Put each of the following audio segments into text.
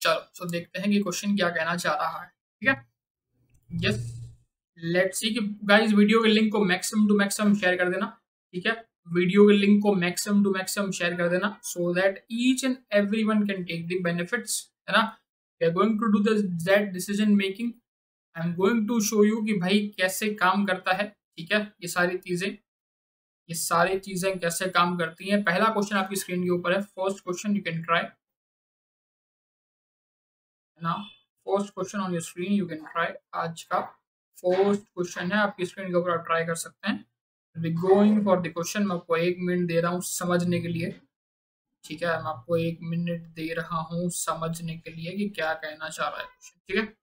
चलो सो देखते हैं कि क्वेश्चन क्या कहना चाह रहा है। ठीक है, यस लेट्स सी कि गाइस वीडियो के लिंक को मैक्सिमम टू मैक्सिमम शेयर कर देना। ठीक है, वीडियो के लिंक को मैक्सिमम टू मैक्सिमम शेयर कर देना so that each and everyone can take the benefits, है ना। We are going to do that decision making. I am going to show you कि भाई कैसे काम करता है। ठीक है, ये सारी चीजें कैसे काम करती हैं। पहला क्वेश्चन आपकी स्क्रीन के ऊपर है, first question you can try ना। First question on your screen you can try. आज का फर्स्ट क्वेश्चन है आपकी स्क्रीन के ऊपर, आप ट्राई कर सकते हैं। गोइंग फॉर द क्वेश्चन, मैं आपको 1 मिनट दे रहा हूँ समझने के लिए। ठीक है, मैं आपको 1 मिनट दे रहा हूँ समझने के लिए कि क्या कहना चाह रहा है क्वेश्चन। ठीक है,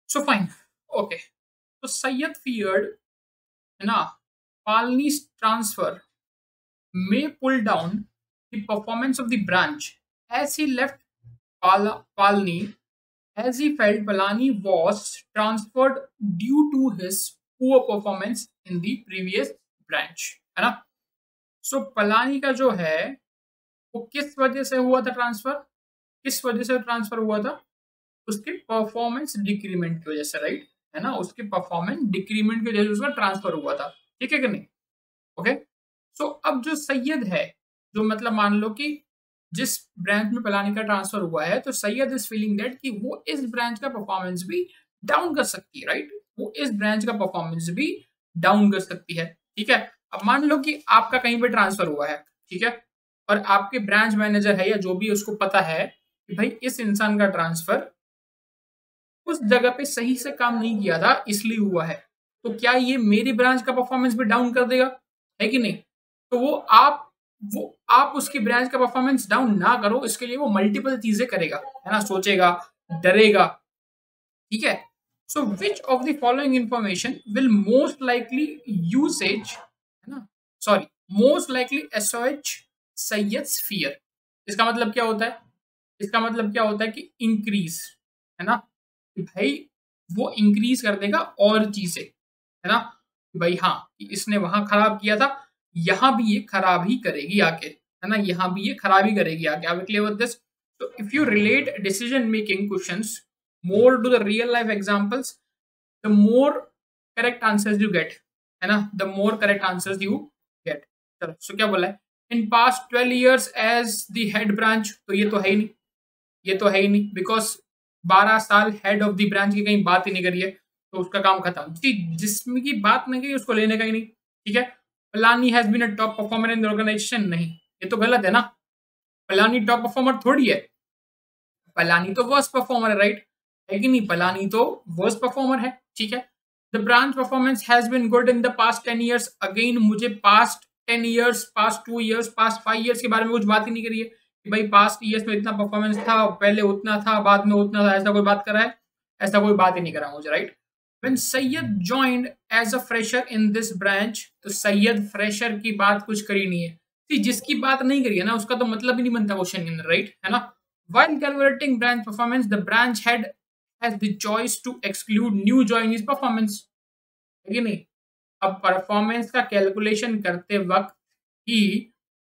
सो फाइन, ओके। तो सैयद फियर्ड, है ना, पालनी's transfer may pull down the performance of the branch as he left Palni, as he felt Palani was transferred due to his poor performance in the previous branch, है ना। सो पलानी का जो है वो किस वजह से हुआ था ट्रांसफर, किस वजह से ट्रांसफर हुआ था, उसके परफॉर्मेंस डिक्रीमेंट की वजह से, राइट, है ना। उसके परफॉर्मेंस डिक्रीमेंट की वजह से उसका ट्रांसफर हुआ था। ठीक है कि नहीं, ओके। सो अब जो सैयद है, जो मतलब मान लो कि जिस ब्रांच में पलानी का ट्रांसफर हुआ है, तो सैयद इज फीलिंग दैट कि वो इस ब्रांच का परफॉर्मेंस भी डाउन कर सकती है, राइट। वो इस ब्रांच का परफॉर्मेंस भी डाउन कर सकती है। ठीक है, अब मान लो कि आपका कहीं पे ट्रांसफर हुआ है, ठीक है, और आपके ब्रांच मैनेजर है या जो भी, उसको पता है कि भाई इस इंसान का ट्रांसफर उस जगह पे सही से काम नहीं किया था इसलिए हुआ है, तो क्या ये मेरी ब्रांच का परफॉर्मेंस भी डाउन कर देगा, है कि नहीं। तो वो आप उसकी ब्रांच का परफॉर्मेंस डाउन ना करो, इसके लिए वो मल्टीपल चीजें करेगा, है ना, सोचेगा, डरेगा। ठीक है, so which of the following information will most likely usage, है ना, सॉरी, मोस्ट लाइकली एसोएच सैयद्स फियर। इसका मतलब क्या होता है, इसका मतलब क्या होता है कि इंक्रीज, है ना, कि भाई वो इंक्रीज कर देगा और चीजें, है ना, कि भाई हाँ इसने वहां खराब किया था, यहां भी ये खराब ही करेगी आके, है ना, यहां भी ये खराब ही करेगी आगे। Are we clear with this? So if you relate decision making questions more to the real life examples, the more correct answers you get, है ना, the more correct answers you get। चलो, so क्या बोला है, in past 12 years as the head branch, तो ये तो है ही नहीं, ये तो है ही नहीं, बिकॉज 12 साल हेड ऑफ द ब्रांच की कहीं बात ही नहीं करी है, तो उसका काम खत्म जी, जिसमें की बात नहीं करी उसको लेने का ही नहीं। ठीक है, Palani has been a top performer in the organisation, नहीं, ये तो गलत है ना, पलानी टॉप परफॉर्मर थोड़ी है, पलानी तो वर्स्ट परफॉर्मर है, राइट, है कि नहीं, पलानी तो वर्स्ट परफॉर्मर है। ठीक है, the branch performance has been good in the past 10 years, again मुझे past 10 years, past 2 years, past 5 years के बारे में कुछ बात ही नहीं करी है कि भाई पास्ट ईयर्स में इतना परफॉर्मेंस था, पहले उतना था, बाद में उतना था, ऐसा कोई बात कर रहा है, ऐसा कोई बात ही नहीं करा मुझे, right. When Syed joined as a fresher in this branch, तो सैयद फ्रेशर की बात कुछ करी नहीं है, जिसकी बात नहीं करी है ना उसका तो मतलब ही नहीं बनता क्वेश्चन के अंदर, राइट, है ना। While calculating branch performance, the branch head has the choice to exclude new joinees performance, है कि नहीं। अब परफॉर्मेंस का कैलकुलेशन करते वक्त ही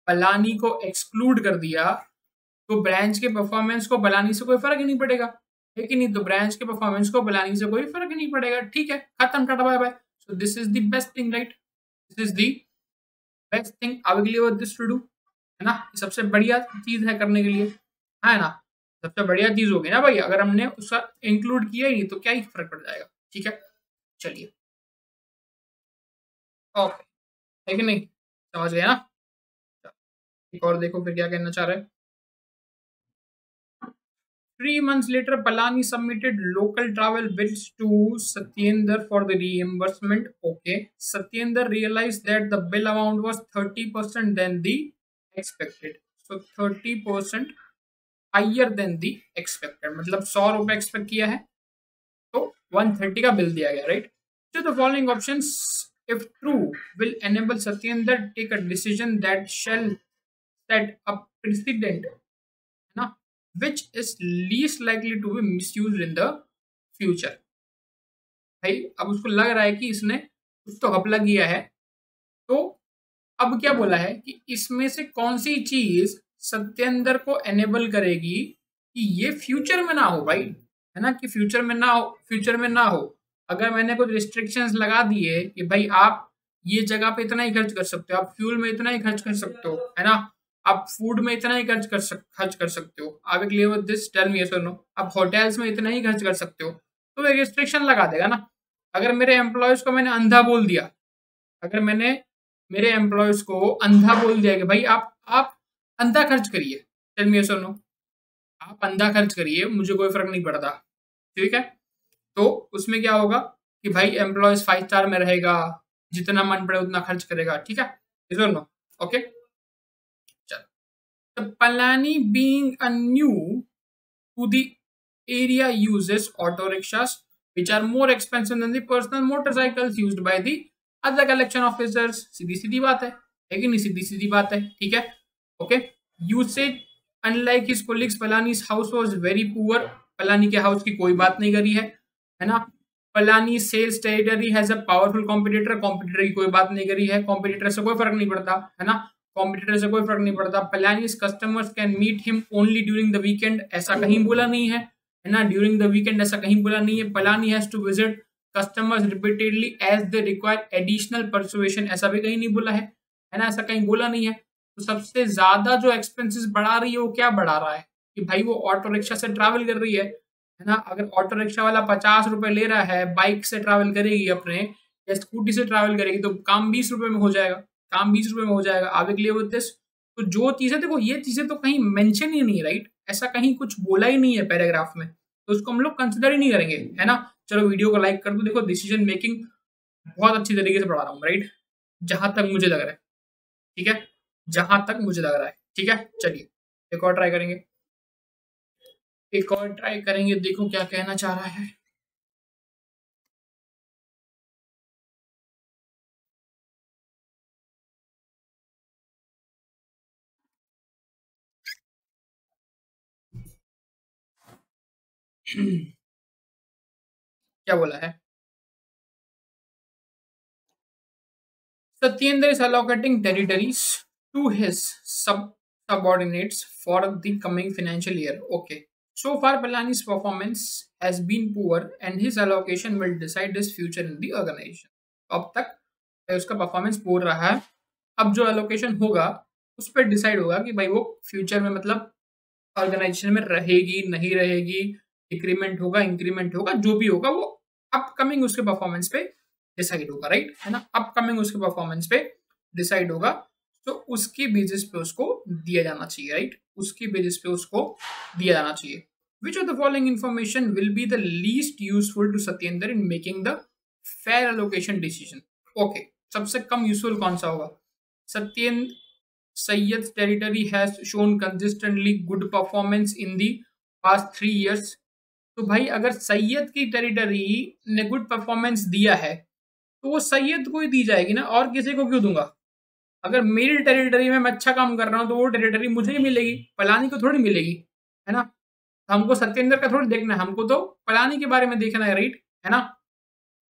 पलानी को एक्सक्लूड कर दिया, तो ब्रांच के परफॉर्मेंस को पलानी से कोई फर्क ही नहीं पड़ेगा, है कि नहीं, तो ब्रांच के परफॉर्मेंस को पलानी से कोई फर्क ही नहीं पड़ेगा। ठीक है, खत्म, tata bye bye. So this is the best thing, right, this is the best thing available this to do, है ना, सबसे बढ़िया चीज है करने के लिए, है ना, सबसे बढ़िया चीज होगी ना भाई, अगर हमने उसका इंक्लूड किया ही नहीं तो क्या ही फर्क पड़ जाएगा। ठीक है, चलिए, ओके, है कि नहीं, समझ गया ना। एक और देखो फिर क्या कहना चाह रहे हैं। 3 months later, Palani submitted local travel bills to Satyendra for the reimbursement. Okay, Satyendra realized that the bill amount was 30% than the expected. So 30% higher than the expected, मतलब 100 रुपए एक्सपेक्ट किया है तो 130 का बिल दिया गया, right. So the following options, if true, will enable Satyendra to take a decision that shall set a precedent, है ना, which is least likely to be misused in the future। भाई अब उसको लग रहा है कि इसने कुछ तो घपला किया है, तो अब क्या बोला है कि इसमें से कौन सी चीज सत्येंद्र को एनेबल करेगी कि ये फ्यूचर में ना हो भाई, है ना, कि फ्यूचर में ना हो, फ्यूचर में ना हो। अगर मैंने कुछ रिस्ट्रिक्शंस लगा दिए कि भाई आप ये जगह पे इतना ही खर्च कर सकते हो, आप फ्यूल में इतना ही खर्च कर सकते हो, है ना, आप फूड में इतना ही खर्च कर सकते हो, आप एक clear with this, tell me yes और नो, आप होटल्स में इतना ही खर्च कर सकते हो, तो एक रिस्ट्रिक्शन लगा देगा ना। अगर मेरे एम्प्लॉयज को मैंने अंधा बोल दिया, अगर मैंने मेरे एम्प्लॉयज को अंधा बोल दिया कि भाई आप अंधा खर्च करिए, टेल मी यस और नो, आप अंधा खर्च करिए, मुझे कोई फर्क नहीं पड़ता, ठीक है, तो उसमें क्या होगा कि भाई एम्प्लॉयज 5 स्टार में रहेगा, जितना मन पड़े उतना खर्च करेगा, ठीक है, यस और no, okay. The Palani being a new to the area uses auto rickshaws which are more expensive than the personal motorcycles used by the other collection officers। सीधी सीधी बात है कि नहीं, सीधी सीधी बात है, ठीक है, okay. Usage unlike his colleagues Palani's house was very poor, Palani के house की कोई बात नहीं करी है ना। Palani sales territory has a powerful competitor, competitor की कोई बात नहीं करी है, कॉम्पिटिटर से कोई फर्क नहीं पड़ता, है ना, कॉम्पिटिटर से कोई फर्क नहीं पड़ता। Palani's customers can meet him only during the weekend, ऐसा कहीं बोला नहीं है ना, ड्यूरिंग द वीकेंड ऐसा कहीं बोला नहीं है। Palani has to visit customers repeatedly as they require additional persuasion, ऐसा भी कहीं नहीं बोला है ना, ऐसा कहीं बोला नहीं है। तो सबसे ज्यादा जो एक्सपेंसेस बढ़ा रही है वो क्या बढ़ा रहा है कि भाई वो ऑटो रिक्शा से ट्रैवल कर रही है ना। अगर ऑटो रिक्शा वाला 50 रुपए ले रहा है, बाइक से ट्रैवल करेगी अपने या स्कूटी से ट्रैवल करेगी तो काम 20 रुपए में हो जाएगा, काम 20 रुपए में हो जाएगा। आगे के लिए विद दिस, तो जो चीजें देखो, ये चीजें तो कहीं मेंशन ही नहीं है, राइट, ऐसा कहीं कुछ बोला ही नहीं है पैराग्राफ में, तो उसको हम लोग कंसिडर ही नहीं करेंगे, है ना। चलो वीडियो को लाइक कर दो, देखो डिसीजन मेकिंग बहुत अच्छी तरीके से पढ़ा रहा हूँ, राइट, जहां तक मुझे लग रहा है, ठीक है, जहां तक मुझे लग रहा है, ठीक है। चलिए एक और ट्राई करेंगे, एक और ट्राई करेंगे, देखो क्या कहना चाह रहा है। क्या बोला है, Satyendra is allocating territories to his subordinates for the coming financial year. Okay. So far, Palani's performance has been poor, and his allocation will decide his future in the organization. अब तक उसका परफॉर्मेंस पोर रहा है, अब जो allocation होगा उस पर डिसाइड होगा कि भाई वो फ्यूचर में मतलब ऑर्गेनाइजेशन में रहेगी नहीं रहेगी, डिक्रीमेंट होगा इंक्रीमेंट होगा, जो भी होगा वो अपकमिंग उसके परफॉर्मेंस पे डिसाइड होगा, राइट, है ना, अपकमिंग उसके परफॉर्मेंस पे डिसाइड होगा। तो उसकी बेसिस पे उसको दिया जाना चाहिए, राइट, उसकी बेसिस पे उसको दिया जाना चाहिए। Which of the following information will be the least useful to Satyendra in making the fair allocation decision. Okay, सबसे कम यूजफुल कौन सा होगा, Satyendra Sayyad's territory has shown consistently good performance in the past 3 years। तो भाई अगर सैयद की टेरिटरी ने गुड परफॉर्मेंस दिया है तो वो सैयद को ही दी जाएगी ना, और किसी को क्यों दूंगा। अगर मेरी टेरिटरी में मैं अच्छा काम कर रहा हूँ तो वो टेरिटरी मुझे ही मिलेगी, पलानी को थोड़ी मिलेगी, है ना। हमको सत्येंद्र का थोड़ी देखना है, हमको तो पलानी के बारे में देखना है, राइट, है ना।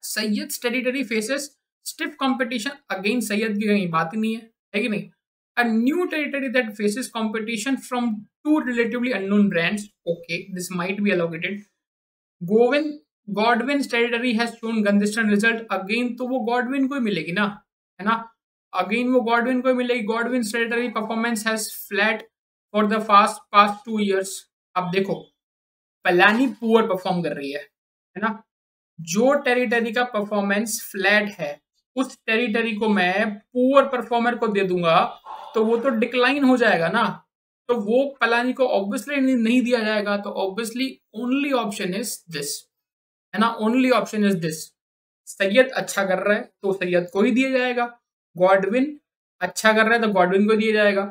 Syed territory faces stiff competition, again Syed की कहीं बात ही नहीं है कि नहीं। A new territory that faces competition from two relatively unknown brands. Okay, this might be allocated. Godwin's territory has shown consistent result. Again, तो वो Godwin को ही मिलेगी ना, है ना। Again वो Godwin को ही मिलेगी। Godwin's territory performance has flat for the past 2 years। अब देखो पलानी पुअर परफॉर्म कर रही है ना। जो टेरिटरी का परफॉर्मेंस फ्लैट है उस टेरिटरी को मैं पुअर परफॉर्मर को दे दूंगा तो वो तो डिक्लाइन हो जाएगा ना, तो वो पलानी को ऑब्वियसली नहीं दिया जाएगा। तो obviously only option is this, है ना, only option is this. Syed अच्छा कर रहा है तो सैयद को ही दिया जाएगा, गॉडविन अच्छा कर रहा है तो गॉडविन को दिया जाएगा।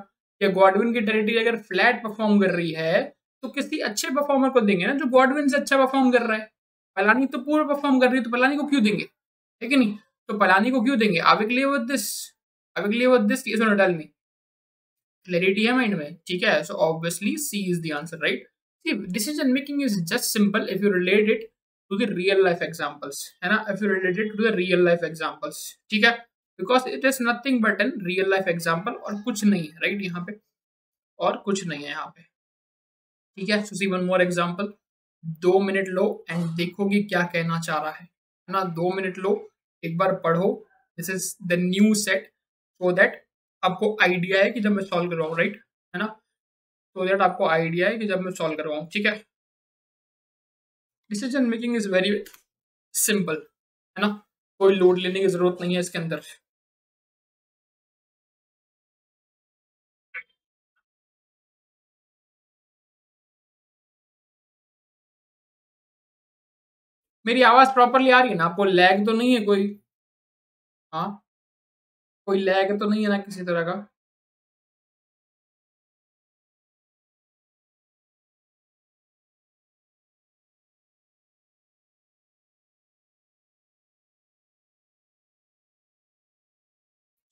या गॉडविन की टेरिटरी अगर फ्लैट परफॉर्म कर रही है तो किसी अच्छे परफॉर्मर को देंगे ना जो गॉडविन से अच्छा परफॉर्म कर रहा है। पलानी तो पूरा परफॉर्म कर रही है तो पलानी को क्यों देंगे, है कि नहीं। तो पलानी को क्यों देंगे, आवे क्लियर विद दिस, आवे क्लियर विद दिस, ये सुनो डाल में क्लैरिटी है माइंड में, ठीक है। So obviously C is the answer, right. See decision making is just simple if you relate it to the real life examples, है ना, if you relate it to the real life examples, ठीक है। Because it is nothing but an real life example, और कुछ नहीं है, right, यहाँ पे और कुछ नहीं है यहाँ पे, ठीक है। So see one more example, 2 minute लो एंड देखोगे क्या कहना चाह रहा है ना। 2 मिनट लो, एक बार पढ़ो, this is the new set, so that आपको आइडिया है कि जब मैं सॉल्व करवाऊँ, राइट, है ना, सो दैट आपको आइडिया है कि जब मैं सॉल्व करवाऊँ, ठीक है। Decision making is very simple, है ना, कोई लोड लेने की जरूरत नहीं है इसके अंदर। मेरी आवाज प्रॉपरली आ रही है ना आपको? लैग तो नहीं है कोई? हाँ, कोई लैग तो नहीं है ना किसी तरह का?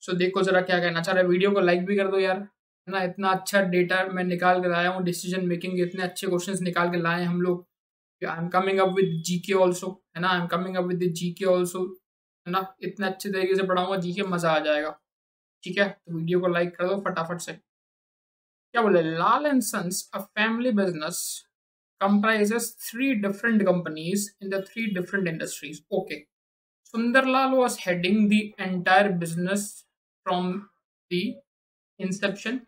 सो देखो जरा क्या कहना चाह रहा है, वीडियो को लाइक भी कर दो यार, है ना। इतना अच्छा डेटा मैं निकाल के लाया हूँ, डिसीजन मेकिंग के इतने अच्छे क्वेश्चंस निकाल के लाए हैं हम लोग। I am coming up with GK also, है ना, I am coming up with GK also, है ना। इतने अच्छे तरीके से पढ़ाऊंगा जीके, मजा आ जाएगा, ठीक है। तो वीडियो को लाइक कर दो फटाफट से। क्या बोले, Lal and sons a family business comprises 3 different companies in the 3 different industries. Okay. Sundarlal was heading the entire business from the inception.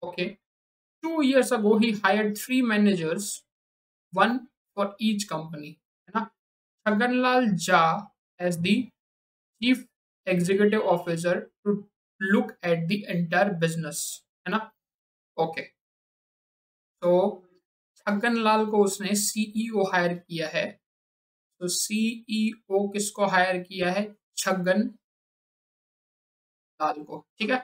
Okay. 2 years ago, he hired 3 managers, one for each company. है ना? Chhaganlal Jha as the chief executive officer to look at the entire business. है ना? Okay. तो छगन को उसने CEO higher किया है। तो सीईओ किसको हायर किया है? छगन लाल को, ठीक है।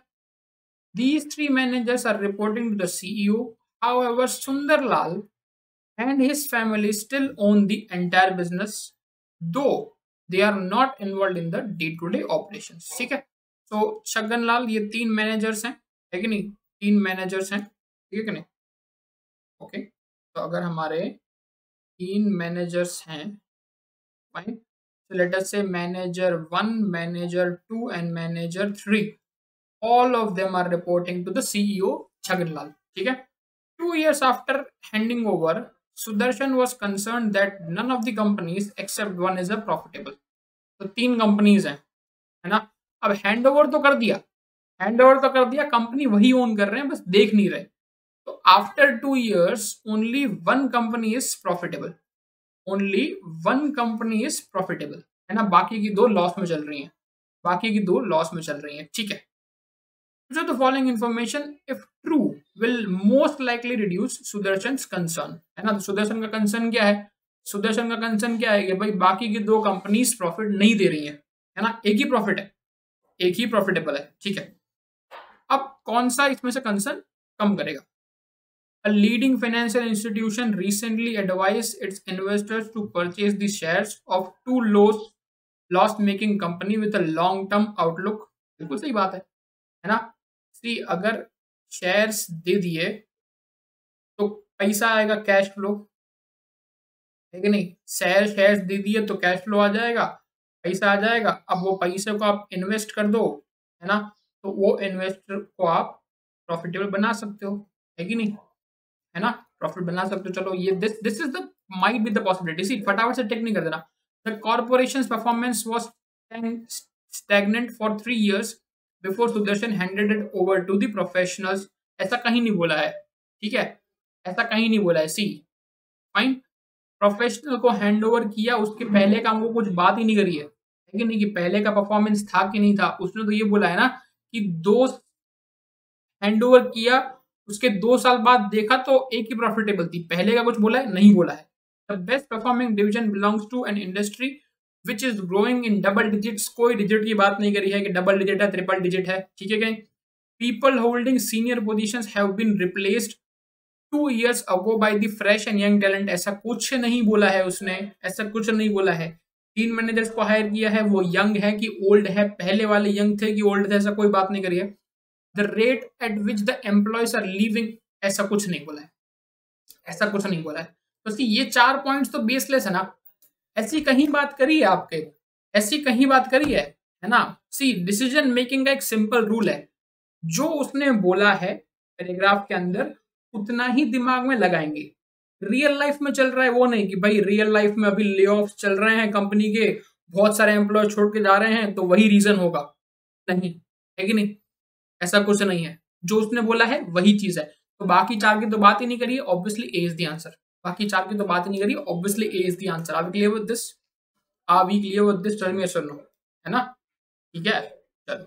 These 3 managers are reporting to the CEO. However, Sundarlal and his family still own the entire business, though they are not involved in the day-to-day operations. ठीक है। तो छगन लाल, ये 3 मैनेजर्स हैं, है कि नहीं? 3 मैनेजर्स हैं, ठीक है कि नहीं? ओके। तो अगर हमारे 3 मैनेजर्स हैं, fine, so let us say manager 1, manager 2 and manager 3, all of them are reporting to the CEO Chhaganlal, ठीक है। 2 years after handing over, Sudarshan was concerned that none of the companies except one is a profitable. तो 3 companies हैं, है ना। अब hand over तो कर दिया, हैंड ओवर तो कर दिया, कंपनी वही ओन कर रहे हैं, बस देख नहीं रहे। तो after 2 years only one company is profitable, only one company is profitable, है ना। बाकी की 2 लॉस में चल रही हैं, बाकी की 2 लॉस में चल रही हैं, ठीक है। So the following information, if true, will most likely reduce Sudarshan's concern, है ना। तो सुदर्शन का कंसर्न क्या है? सुदर्शन का कंसर्न क्या है कि भाई बाकी की 2 कंपनीज प्रॉफिट नहीं दे रही है ना, एक ही प्रॉफिट है, एक ही प्रॉफिटेबल है, ठीक है। अब कौन सा इसमें से कंसर्न कम करेगा? A leading financial institution recently advised its investors to purchase the shares of 2 loss-making company with a long-term outlook. बिल्कुल सही बात है ना। सी अगर शेयर्स दे दिए तो पैसा आएगा, कैश फ्लो, है कि नहीं? शेयर्स दे दिए तो कैश फ्लो आ जाएगा, पैसा आ जाएगा। अब वो पैसे को आप इन्वेस्ट कर दो, है ना, तो वो इन्वेस्टर को आप प्रॉफिटेबल बना सकते हो, है कि नहीं, है ना, प्रॉफिट बना सकते हो। चलो ये this is the might be the possibility. See फटाफट से टेक नहीं कर देना। The corporation's performance was stagnant for 3 years before Sudarshan handed it over to the professionals. ऐसा कहीं नहीं बोला है, ठीक है, ऐसा कहीं नहीं बोला है। सी फाइन, प्रोफेशनल को हैंड ओवर किया, उसके पहले का हमको कुछ बात ही नहीं करी है कि नहीं, कि पहले का परफॉर्मेंस था कि नहीं था। उसने तो ये बोला है ना कि 2 हैंड ओवर किया, उसके 2 साल बाद देखा तो एक ही प्रॉफिटेबल थी। पहले का कुछ बोला है? नहीं बोला है। The best performing division belongs to an industry which is growing in double digits. कोई डिजिट की बात नहीं करी है कि डबल डिजिट है, ट्रिपल डिजिट है, ठीक है। People holding senior positions have been replaced 2 years ago by the fresh and young talent। ऐसा कुछ नहीं बोला है उसने, ऐसा कुछ नहीं बोला है। 3 मैनेजर्स को हायर किया है, वो यंग है कि ओल्ड है? पहले वाले यंग थे कि ओल्ड थे? ऐसा कोई बात नहीं करी है। The rate at which the employees are leaving, ऐसा कुछ नहीं बोला है, ऐसा कुछ नहीं बोला है। तो ये 4 पॉइंट्स तो बेसलेस है ना। ऐसी कहीं बात करी है आपके? ऐसी कहीं बात करी है? है ना। सी डिसीजन मेकिंग का एक सिंपल रूल है, जो उसने बोला है पैराग्राफ के अंदर उतना ही दिमाग में लगाएंगे। रियल लाइफ में चल रहा है वो नहीं कि भाई रियल लाइफ में अभी ले ऑफ चल रहे हैं कंपनी के, बहुत सारे एम्प्लॉय छोड़ के जा रहे हैं तो वही रीजन होगा, नहीं है कि नहीं, ऐसा कुछ नहीं है। जो उसने बोला है वही चीज है। तो बाकी चार की तो बात ही नहीं करिए, obviously A is the answer. बाकी चार की तो बात ही नहीं करिए, obviously A is the answer. Are we clear with this? Are we clear with this? Tell me yes और नो, है ना। ठीक है, चलो।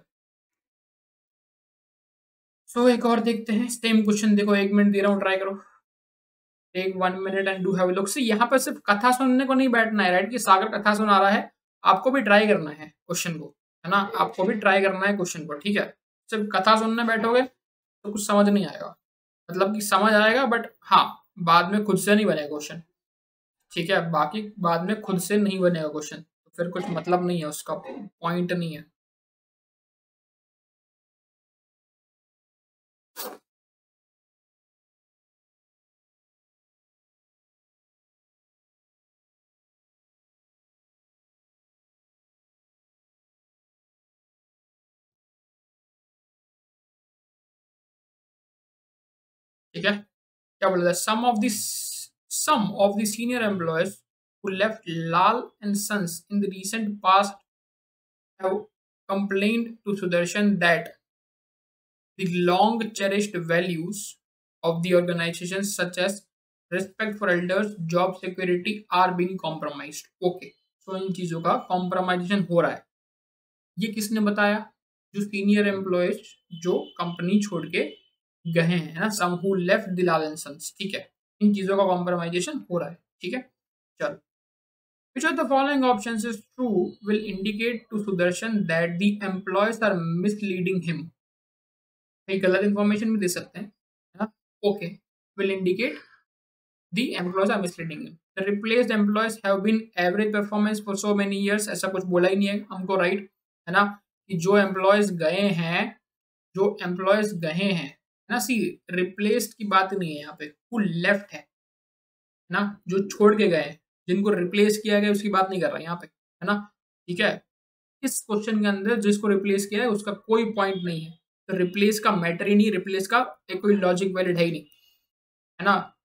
सो एक और देखते हैं सेम क्वेश्चन। देखो 1 मिनट दे रहा हूँ, ट्राई करो। Take 1 minute and do have a look. से यहाँ पर सिर्फ कथा सुनने को नहीं बैठना है, राइट, कि सागर कथा सुना रहा है, आपको भी ट्राई करना है क्वेश्चन को, है ना। आपको भी ट्राई करना है क्वेश्चन को, ठीक है। सिर्फ कथा सुनने बैठोगे तो कुछ समझ नहीं आएगा, मतलब कि समझ आएगा बट हाँ, बाद में खुद से नहीं बनेगा क्वेश्चन, ठीक है। बाकी बाद में खुद से नहीं बनेगा क्वेश्चन तो फिर कुछ मतलब नहीं है, उसका पॉइंट नहीं है। ठीक है, क्या बोला था? Some of the senior employees who left Lal and Sons in the recent past have complained to Sudarshan that the long cherished values of the organization, such as respect for elders, job security, are being compromised. Okay, so इन चीजों का compromisation हो रहा है। ये किसने बताया? जो senior employees जो कंपनी छोड़ के गए हैं ना, some who left Dilal and sons, ठीक है, इन चीजों का कॉम्प्रोमाइजेशन हो रहा है, ठीक है। चलो, which of the following options is true will indicate to Sudarshan that the employees are misleading him? कहीं गलत इन्फॉर्मेशन भी दे सकते हैं, है ना। Okay, will indicate the employees are misleading him. The replaced employees have been average performance for so many years, ऐसा कुछ बोला ही नहीं है हमको, राइट, है ना। कि जो एम्प्लॉयज गए हैं, जो एम्प्लॉयज गए हैं ना, सी रिप्लेस्ड की बात नहीं है यहाँ पे, हु लेफ्ट है ना, जो छोड़ के गए हैं, जिनको रिप्लेस किया गया उसकी बात नहीं कर रहा है यहाँ पे, है ना। ठीक है, इस क्वेश्चन के अंदर जिसको रिप्लेस किया है उसका कोई पॉइंट नहीं है, तो रिप्लेस का मैटर ही नहीं, रिप्लेस का एक कोई लॉजिक वैलिड है ही नहीं, है ना।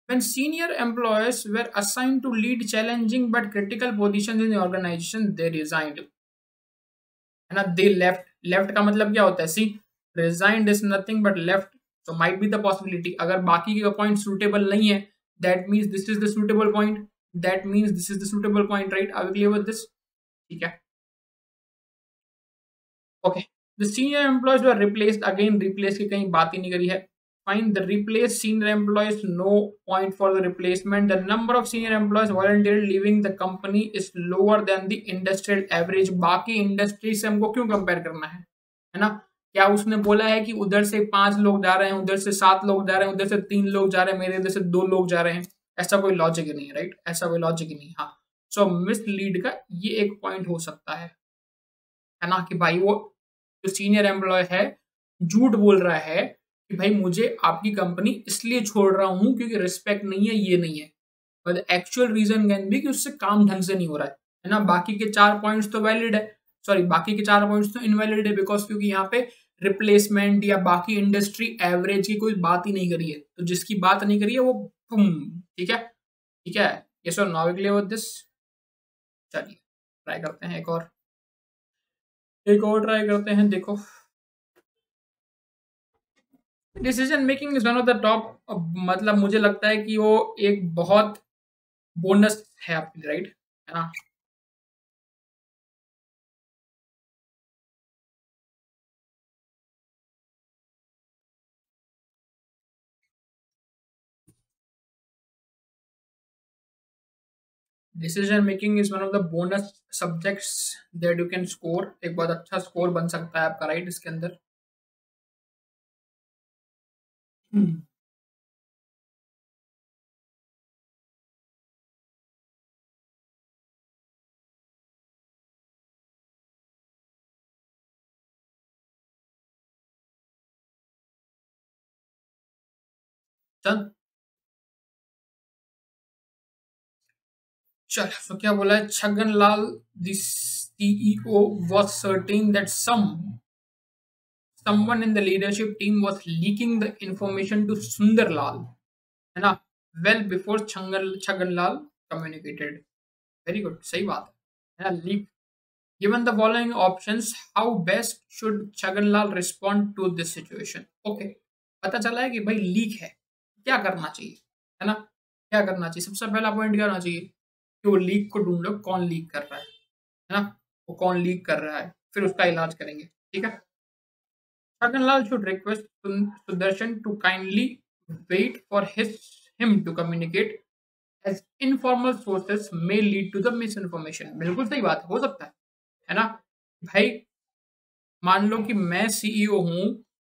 When senior employees were assigned to lead challenging but critical positions in the organization, they resigned, है ना। They left, left का मतलब क्या होता है? सी resigned is nothing but left, so might be the possibility। अगर बाकी के पॉइंट सुटेबल नहीं है, that means this is the suitable point, that means this is the suitable point, right? Are we clear with this? ठीक है, okay. The senior employees were replaced, again replace की कहीं बात ही नहीं करी है। Find the replace senior employees, no point for the replacement. The number of senior employees voluntarily leaving the company is lower than the industrial average. बाकी industry से हमको क्यों कंपेयर करना है ना। क्या उसने बोला है कि उधर से 5 लोग जा रहे हैं, उधर से 7 लोग जा रहे हैं, उधर से 3 लोग जा रहे हैं, मेरे इधर से 2 लोग जा रहे हैं? ऐसा कोई लॉजिक ही नहीं है, राइट, ऐसा कोई लॉजिक ही नहीं। हाँ, सो मिसलीड का ये एक पॉइंट हो सकता है ना, कि भाई वो जो सीनियर एम्प्लॉय है झूठ बोल रहा है कि भाई मुझे आपकी कंपनी इसलिए छोड़ रहा हूं क्योंकि रिस्पेक्ट नहीं है, ये नहीं है, but actual reason can be कि उससे काम ढंग से नहीं हो रहा है ना। बाकी के 4 पॉइंट्स तो वैलिड है, सॉरी बाकी के 4 पॉइंट्स तो इनवैलिड है, बिकॉज क्योंकि यहाँ पे रिप्लेसमेंट या बाकी इंडस्ट्री एवरेज की कोई बात ही नहीं करी है, तो जिसकी बात नहीं करी है वो ठीक है, ठीक है। ये so now clear with this. चलिए ट्राई करते हैं, एक और ट्राई करते हैं। देखो, decision making is one of the top, मतलब मुझे लगता है कि वो एक बहुत बोनस है आपकी, राइट, है ना। Decision making is one of the bonus subjects that you can score, एक बहुत अच्छा स्कोर बन सकता है आपका, राइट, इसके अंदर। हम्म, चल चल, तो क्या बोला है? छगन लाल, the CEO was certain that someone in the leadership team was leaking the information to Sundar Lal, है ना, well before Chhagan Lal communicated. Very good, सही बात है ना, leak. Given the following options, how best should Chhagan Lal respond to this situation? Okay, पता चला है कि भाई लीक है, क्या करना चाहिए, है ना, क्या करना चाहिए? सबसे पहला पॉइंट क्या होना चाहिए कि वो लीक को ढूंढो, कौन लीक कर रहा है ना, वो कौन लीक कर रहा है, फिर उसका इलाज करेंगे, ठीक है. Chhagan Lal should request Sudarshan to kindly wait for him to communicate, as informal sources may lead to the misinformation. बिल्कुल सही बात हो सकता है ना भाई. मान लो कि मैं सीईओ हूं,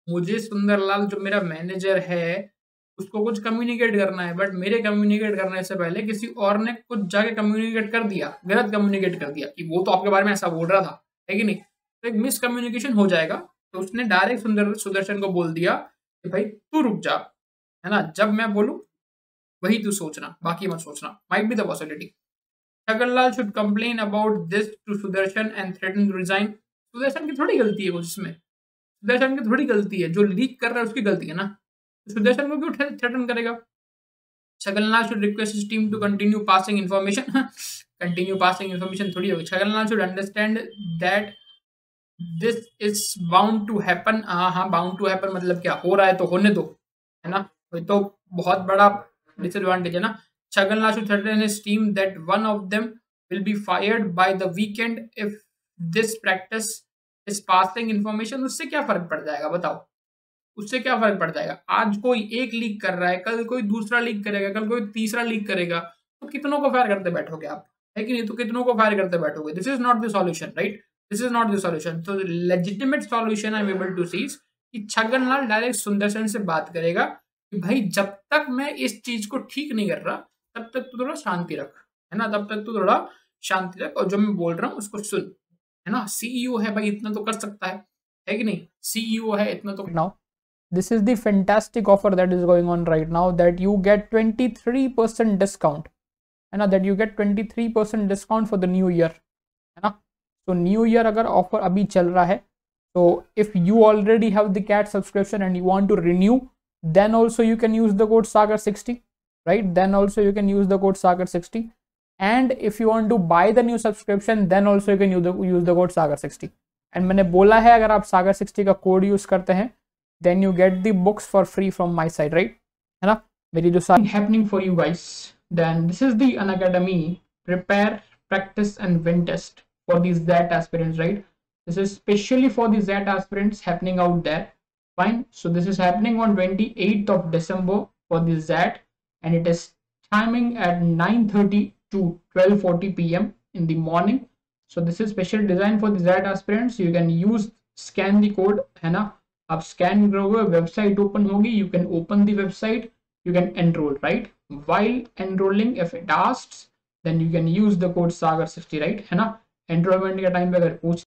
मुझे सुंदरलाल जो मेरा मैनेजर है उसको कुछ कम्युनिकेट करना है, बट मेरे कम्युनिकेट करने से पहले किसी और ने कुछ जाके कम्युनिकेट कर दिया, गलत कम्युनिकेट कर दिया कि वो तो आपके बारे में ऐसा बोल रहा था, है कि नहीं, तो एक मिसकम्युनिकेशन हो जाएगा. तो उसने डायरेक्ट सुदर्शन को बोल दिया कि भाई तू रुक जा, है ना, जब मैं बोलूं वही तू सोचना, बाकी मत सोचना. Might be the possibility. Chhagan Lal should complain about this to Sudarshan and threaten to resign. Sudarshan की थोड़ी गलती है कुछ इसमें, सुदर्शन की थोड़ी गलती है, जो लीक कर रहा है उसकी गलती है ना, तो सुदर्शन को क्यों थ्रेटन करेगा? Chhagan Lal should request his team to continue passing information. Continue passing information थोड़ी होगी. Chhagan Lal should understand that this is bound to happen. हाँ, bound to happen मतलब क्या, हो रहा है तो होने दो, है ना, तो बहुत बड़ा डिसएडवांटेज है ना. Chhagan Lal should threaten his team that one of them will be fired by the weekend if this practice is passing information. उससे क्या फर्क पड़ जाएगा बताओ, उससे क्या फर्क पड़ जाएगा? आज कोई एक लीक कर रहा है, कल कोई दूसरा लीक करेगा, कल कोई तीसरा लीक करेगा, तो कितनों को फायर करते बैठोगे आप, है कि नहीं, तो कितनों को फायर करते बैठोगे. This is not the solution, right, this is not the solution. तो legitimate solution I am able to see कि छगन लाल डायरेक्ट सुदर्शन से बात करेगा कि भाई जब तक मैं इस चीज को ठीक नहीं कर रहा तब तक तू थोड़ा शांति रख, है ना, तब तक तू थोड़ा शांति रख, और जो मैं बोल रहा हूँ उसको सुन, है ना. सीईओ है भाई, इतना तो कर सकता है कि नहीं, सीईओ है इतना तो. Now this is the fantastic offer that is going on right now, that you get 23% discount, है ना, that you get 23% discount for the new year, है ना. तो न्यू ईयर अगर ऑफर अभी चल रहा है, तो if you already have the CAT subscription and you want to renew, then also you can use the code sagar60, right, then also you can use the code sagar60. and if you want to buy the new subscription, then also you can use the code sagar60. and मैंने बोला है अगर आप sagar60 का code use करते हैं then you get the books for free from my side, right, है ना. मेरी जो happening for you guys, then this is the Unacademy prepare, practice and win test for these ZAT aspirants, right. This is specially for the ZAT aspirants happening out there. Fine, so this is happening on 28th of December for the ZAT, and it is timing at 9:30 to 12:40 p.m. in the morning. So this is special design for the ZAT aspirants. You can use scan the code, है ना, आप scan करोगे, website open होगी, you can open the website, you can enroll, right. While enrolling, if it asks, then you can use the code sagar60, right, है ना. Enrolment के time पे अगर पूछ